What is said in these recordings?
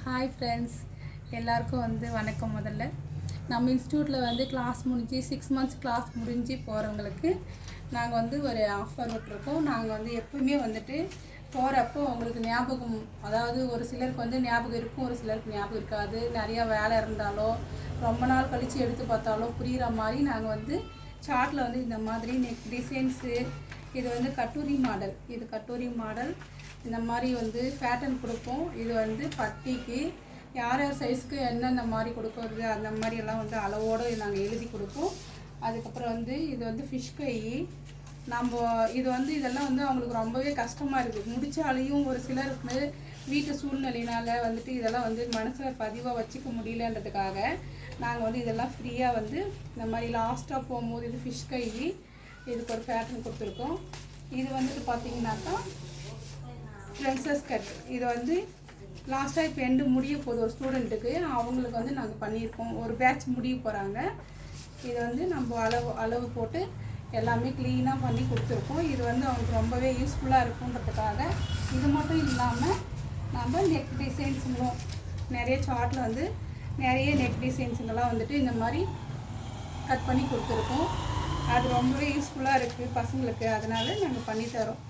Hi friends, எல்லாருக்கும் வணக்கம். முதல்ல நம்ம இன்ஸ்டியூட்டில் கிளாஸ் முடிஞ்சு 6 months கிளாஸ் முடிஞ்சு போகிறவங்களுக்கு நாங்கள் ஒரு ஆஃபர் விட்டுருக்கோம். நாங்கள் எப்பவுமே போகிறப்போ உங்களுக்கு ஞாபகம், அதாவது ஒரு சிலருக்கு ஞாபகம் இருக்கும், ஒரு சிலருக்கு ஞாபகம் இருக்காது. நிறையா வேலை இருந்தாலோ ரொம்ப நாள் கழித்து எடுத்து பார்த்தாலோ புரிகிற மாதிரி நாங்கள் சார்ட்டில் இந்த மாதிரி நெக் டிசைன்ஸு, இது கட்டூரி மாடல் இந்த மாதிரி பேட்டர்ன் கொடுப்போம். இது பட்டிக்கு யார் யார் சைஸ்க்கு என்னென்ன மாதிரி கொடுக்குறது அந்த மாதிரியெல்லாம் அளவோடு நாங்கள் எழுதி கொடுப்போம். அதுக்கப்புறம் இது ஃபிஷ் கை. நம்ம இதெல்லாம் அவங்களுக்கு ரொம்பவே கஷ்டமாக இருக்குது. முடித்தாலையும் ஒரு சிலருக்கு வீட்டு சூழ்நிலையினால் இதெல்லாம் மனசில் பதிவாக வச்சுக்க முடியலன்றதுக்காக நாங்கள் இதெல்லாம் ஃப்ரீயாக இந்த மாதிரி லாஸ்ட்டாக போகும்போது இது ஃபிஷ் கை, இதுக்கு ஒரு பேட்டர்ன் கொடுத்துருக்கோம். இது பார்த்திங்கனாக்கா ப்ரின்சஸ் கட். இது லாஸ்ட்டாக இப்போ எண்டு முடிய போகுது ஒரு ஸ்டூடெண்ட்டுக்கு, அவங்களுக்கு நாங்கள் பண்ணியிருக்கோம். ஒரு பேட்ச் முடிய போகிறாங்க. இது நம்ம அளவு போட்டு எல்லாமே க்ளீனாக பண்ணி கொடுத்துருக்கோம். இது அவங்களுக்கு ரொம்பவே யூஸ்ஃபுல்லாக இருக்குன்றதுக்காக. இது மட்டும் இல்லாமல் நம்ம நெக் டிசைன்ஸுங்களும் நிறைய சார்ட்டில் நிறைய நெக் டிசைன்ஸுங்கெல்லாம் இந்த மாதிரி கட் பண்ணி கொடுத்துருக்கோம். அது ரொம்பவே யூஸ்ஃபுல்லாக இருக்குது பசங்களுக்கு, அதனால் நாங்கள் பண்ணித்தரோம்.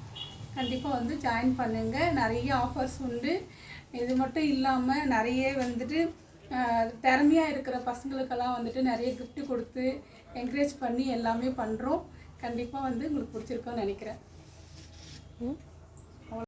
கண்டிப்பாக ஜாயின் பண்ணுங்கள். நிறைய ஆஃபர்ஸ் உண்டு. இது மட்டும் இல்லாமல் நிறைய திறமையாக இருக்கிற பசங்களுக்கெல்லாம் நிறைய gift கொடுத்து என்கரேஜ் பண்ணி எல்லாமே பண்ணுறோம். கண்டிப்பாக உங்களுக்கு பிடிச்சிருக்கோன்னு நினைக்கிறேன்.